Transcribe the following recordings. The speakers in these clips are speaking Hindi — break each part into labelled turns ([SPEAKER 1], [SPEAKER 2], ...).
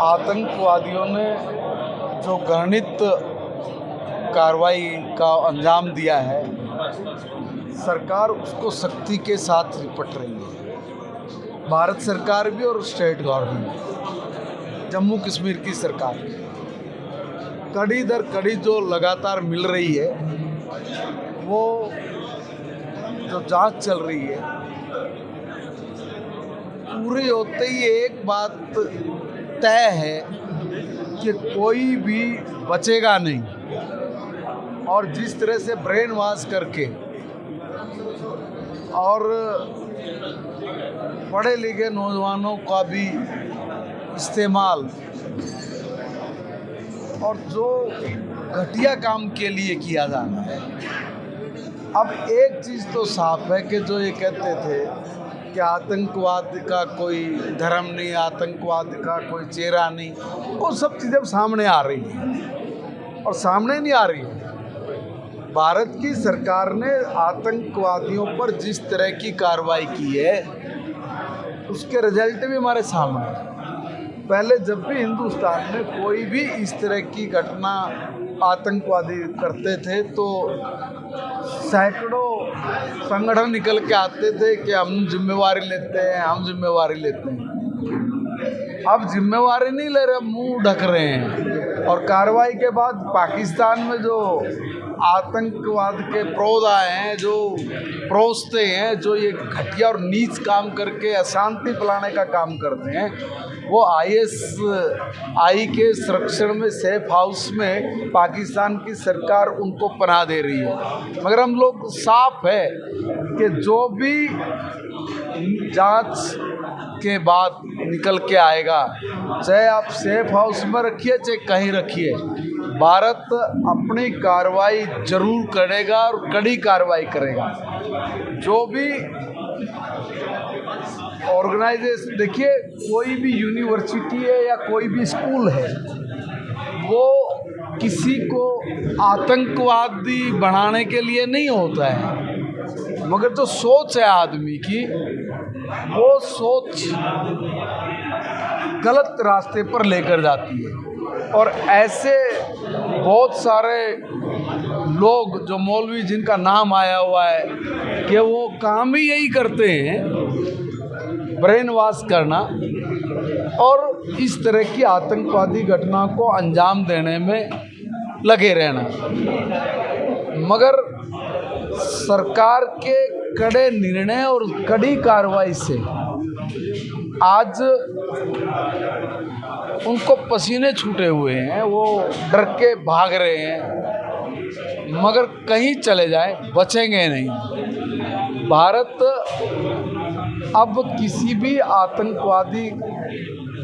[SPEAKER 1] आतंकवादियों ने जो घृणित कार्रवाई का अंजाम दिया है, सरकार उसको सख्ती के साथ निपट रही है। भारत सरकार भी और स्टेट गवर्नमेंट, जम्मू कश्मीर की सरकार कड़ी दर कड़ी जो लगातार मिल रही है, वो जो जांच चल रही है, पूरी होते ही एक बात तय है कि कोई भी बचेगा नहीं। और जिस तरह से ब्रेन वॉश करके और पढ़े लिखे नौजवानों का भी इस्तेमाल और जो घटिया काम के लिए किया जाना है। अब एक चीज़ तो साफ है कि जो ये कहते थे कि आतंकवाद का कोई धर्म नहीं, आतंकवाद का कोई चेहरा नहीं, वो सब चीज़ें सामने आ रही हैं और सामने नहीं आ रही है। भारत की सरकार ने आतंकवादियों पर जिस तरह की कार्रवाई की है, उसके रिजल्ट भी हमारे सामने हैं। पहले जब भी हिंदुस्तान में कोई भी इस तरह की घटना आतंकवादी करते थे तो सैकड़ों संगठन निकल के आते थे कि हम जिम्मेवारी लेते हैं, हम जिम्मेवारी लेते हैं। अब जिम्मेवारी नहीं ले रहे, मुंह ढक रहे हैं। और कार्रवाई के बाद पाकिस्तान में जो आतंकवाद के प्रोदा हैं, जो प्रोसते हैं, जो ये घटिया और नीच काम करके अशांति फैलाने का काम करते हैं, वो ISI के संरक्षण में सेफ हाउस में पाकिस्तान की सरकार उनको पनाह दे रही है। मगर हम लोग साफ है कि जो भी जांच के बाद निकल के आएगा, चाहे आप सेफ हाउस में रखिए चाहे कहीं रखिए, भारत अपनी कार्रवाई जरूर करेगा और कड़ी कार्रवाई करेगा। जो भी ऑर्गेनाइजेशन, देखिए कोई भी यूनिवर्सिटी है या कोई भी स्कूल है, वो किसी को आतंकवादी बनाने के लिए नहीं होता है, मगर जो सोच है आदमी की, वो सोच गलत रास्ते पर लेकर जाती है। और ऐसे बहुत सारे लोग जो मौलवी जिनका नाम आया हुआ है कि वो काम ही यही करते हैं, ब्रेन वॉश करना और इस तरह की आतंकवादी घटना को अंजाम देने में लगे रहना। मगर सरकार के कड़े निर्णय और कड़ी कार्रवाई से आज उनको पसीने छूटे हुए हैं, वो डर के भाग रहे हैं, मगर कहीं चले जाए बचेंगे नहीं। भारत अब किसी भी आतंकवादी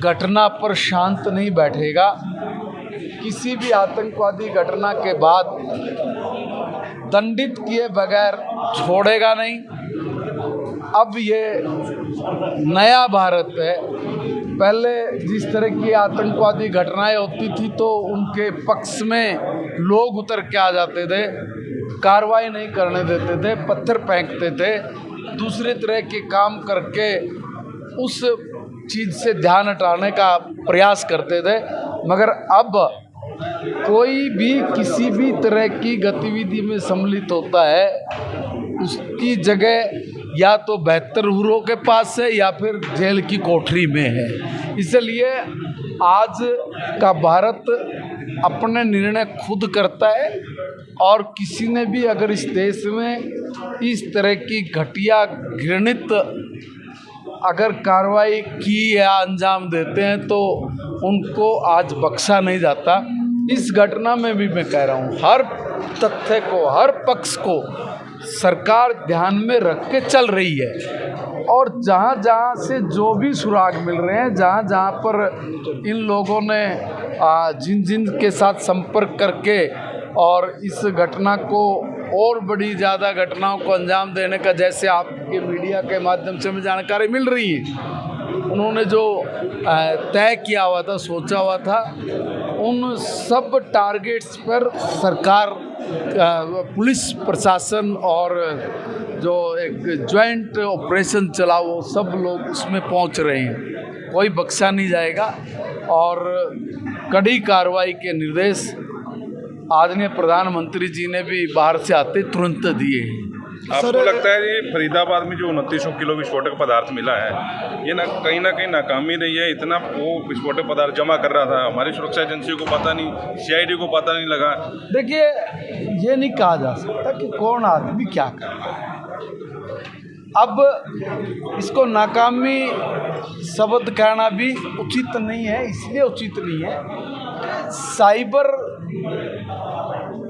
[SPEAKER 1] घटना पर शांत नहीं बैठेगा। किसी भी आतंकवादी घटना के बाद दंडित किए बगैर छोड़ेगा नहीं। अब ये नया भारत है। पहले जिस तरह की आतंकवादी घटनाएं होती थी तो उनके पक्ष में लोग उतर के आ जाते थे, कार्रवाई नहीं करने देते थे, पत्थर फेंकते थे, दूसरे तरह के काम करके उस चीज़ से ध्यान हटाने का प्रयास करते थे। मगर अब कोई भी किसी भी तरह की गतिविधि में सम्मिलित होता है, उसकी जगह या तो बेहतर हुरों के पास है या फिर जेल की कोठरी में है। इसलिए आज का भारत अपने निर्णय खुद करता है और किसी ने भी अगर इस देश में इस तरह की घटिया घृणित अगर कार्रवाई की या अंजाम देते हैं तो उनको आज बख्शा नहीं जाता। इस घटना में भी मैं कह रहा हूँ, हर तथ्य को, हर पक्ष को सरकार ध्यान में रख के चल रही है। और जहाँ जहाँ से जो भी सुराग मिल रहे हैं, जहाँ जहाँ पर इन लोगों ने जिन जिन के साथ संपर्क करके और इस घटना को और बड़ी ज़्यादा घटनाओं को अंजाम देने का, जैसे आपके मीडिया के माध्यम से हमें जानकारी मिल रही है, उन्होंने जो तय किया हुआ था, सोचा हुआ था, उन सब टारगेट्स पर सरकार, पुलिस प्रशासन और जो एक ज्वाइंट ऑपरेशन चला, वो सब लोग उसमें पहुंच रहे हैं। कोई बख्शा नहीं जाएगा। और कड़ी कार्रवाई के निर्देश आदरणीय प्रधानमंत्री जी ने भी बाहर से आते तुरंत दिए हैं।
[SPEAKER 2] आपको लगता है ये फरीदाबाद में जो 2900 किलो विस्फोटक पदार्थ मिला है, ये ना कहीं नाकामी रही है? इतना वो विस्फोटक पदार्थ जमा कर रहा था, हमारी सुरक्षा एजेंसियों को पता नहीं, CID को पता नहीं लगा?
[SPEAKER 1] देखिए, ये नहीं कहा जा सकता कि कौन आदमी क्या कर रहा है। अब इसको नाकामी शब्द कहना भी उचित नहीं है, इसलिए उचित नहीं है साइबर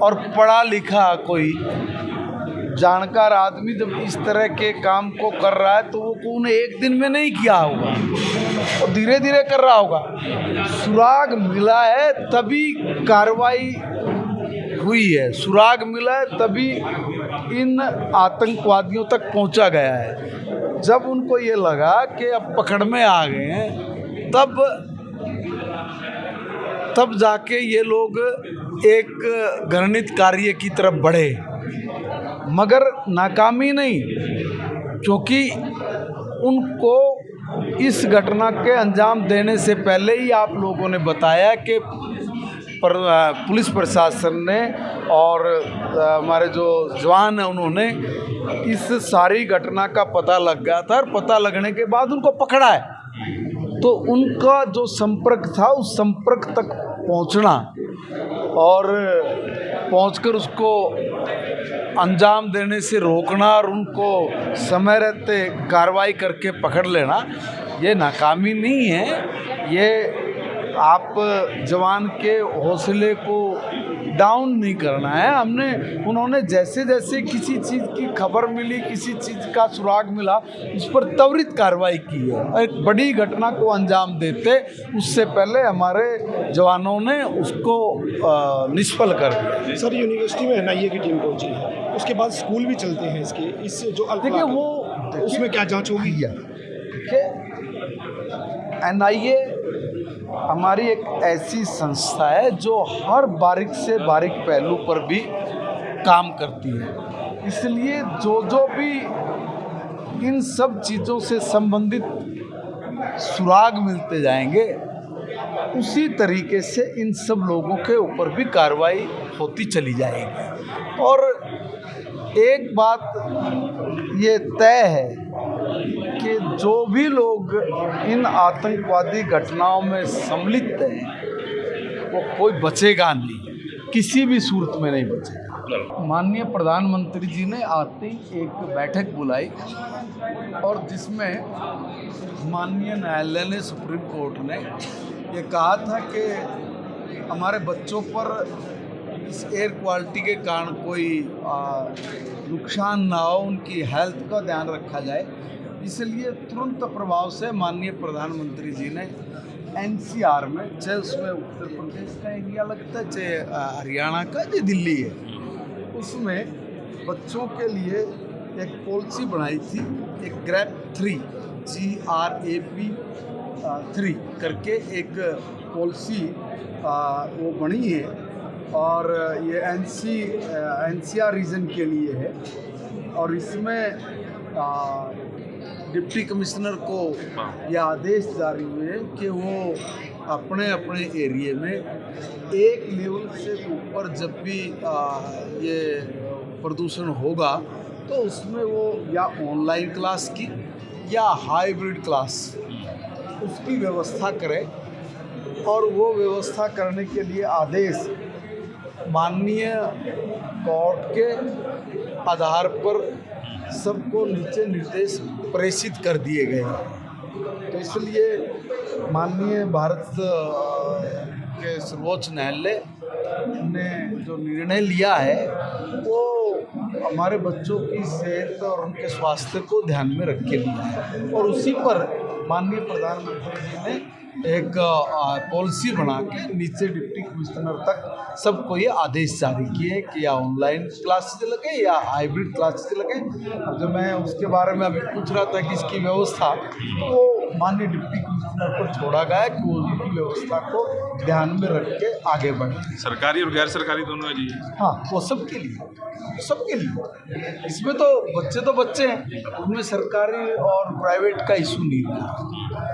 [SPEAKER 1] और पढ़ा लिखा कोई जानकार आदमी जब इस तरह के काम को कर रहा है तो वो कौन एक दिन में नहीं किया होगा, वो धीरे धीरे कर रहा होगा। सुराग मिला है तभी कार्रवाई हुई है, सुराग मिला है तभी इन आतंकवादियों तक पहुंचा गया है। जब उनको ये लगा कि अब पकड़ में आ गए हैं, तब जाके ये लोग एक घृणित कार्य की तरफ बढ़े, मगर नाकामी नहीं, क्योंकि उनको इस घटना के अंजाम देने से पहले ही आप लोगों ने बताया कि पुलिस प्रशासन ने और हमारे जो जवान हैं उन्होंने इस सारी घटना का पता लग गया था, और पता लगने के बाद उनको पकड़ा है। तो उनका जो संपर्क था उस संपर्क तक पहुंचना और पहुंचकर उसको अंजाम देने से रोकना और उनको समय रहते कार्रवाई करके पकड़ लेना, ये नाकामी नहीं है। ये आप जवान के हौसले को डाउन नहीं करना है। उन्होंने जैसे जैसे किसी चीज़ की खबर मिली, किसी चीज़ का सुराग मिला, उस पर त्वरित कार्रवाई की है। एक बड़ी घटना को अंजाम देते उससे पहले हमारे जवानों ने उसको निष्फल कर दिया।
[SPEAKER 3] सर, यूनिवर्सिटी में NIA की टीम पहुंची है, उसके बाद स्कूल भी चलते हैं इसके, इससे जो
[SPEAKER 1] देखिए वो
[SPEAKER 3] उसमें क्या जांच होगी?
[SPEAKER 1] देखिए, NIA हमारी एक ऐसी संस्था है जो हर बारीक से बारीक पहलू पर भी काम करती है, इसलिए जो भी इन सब चीज़ों से संबंधित सुराग मिलते जाएंगे उसी तरीके से इन सब लोगों के ऊपर भी कार्रवाई होती चली जाएगी। और एक बात ये तय है कि जो भी लोग इन आतंकवादी घटनाओं में सम्मिलित हैं वो कोई बचेगा नहीं, किसी भी सूरत में नहीं बचेगा। माननीय प्रधानमंत्री जी ने आते ही एक बैठक बुलाई और जिसमें माननीय न्यायालय ने, सुप्रीम कोर्ट ने ये कहा था कि हमारे बच्चों पर इस एयर क्वालिटी के कारण कोई नुकसान ना हो, उनकी हेल्थ का ध्यान रखा जाए। इसलिए तुरंत प्रभाव से माननीय प्रधानमंत्री जी ने NCR में, चाहे उसमें उत्तर प्रदेश का एरिया लगता है, चाहे हरियाणा का, चाहे दिल्ली है, उसमें बच्चों के लिए एक पॉलिसी बनाई थी, एक ग्रैप 3 GRAP 3 करके एक पॉलिसी वो बनी है और ये NCR रीजन के लिए है। और इसमें डिप्टी कमिश्नर को ये आदेश जारी हुए हैं कि वो अपने अपने एरिया में एक लेवल से ऊपर जब भी ये प्रदूषण होगा तो उसमें वो या ऑनलाइन क्लास की या हाइब्रिड क्लास उसकी व्यवस्था करें। और वो व्यवस्था करने के लिए आदेश माननीय कोर्ट के आधार पर सबको नीचे निर्देश प्रेषित कर दिए गए हैं। तो इसलिए माननीय भारत के सर्वोच्च न्यायालय ने जो निर्णय लिया है वो हमारे बच्चों की सेहत और उनके स्वास्थ्य को ध्यान में रख के लिया है। और उसी पर माननीय प्रधानमंत्री जी ने एक पॉलिसी बना के नीचे डिप्टी कमिश्नर तक सबको ये आदेश जारी किए कि या ऑनलाइन क्लासेज लगे या हाइब्रिड क्लासेज लगे। अब जब मैं उसके बारे में अभी पूछ रहा था कि इसकी व्यवस्था, तो वो माननीय डिप्टी कमिश्नर पर छोड़ा गया कि वो उनकी व्यवस्था को ध्यान में रख के आगे बढ़े।
[SPEAKER 2] सरकारी और गैर सरकारी दोनों है जी?
[SPEAKER 1] हाँ, वो सबके लिए। इसमें तो बच्चे हैं, उनमें सरकारी और प्राइवेट का इशू नहीं है।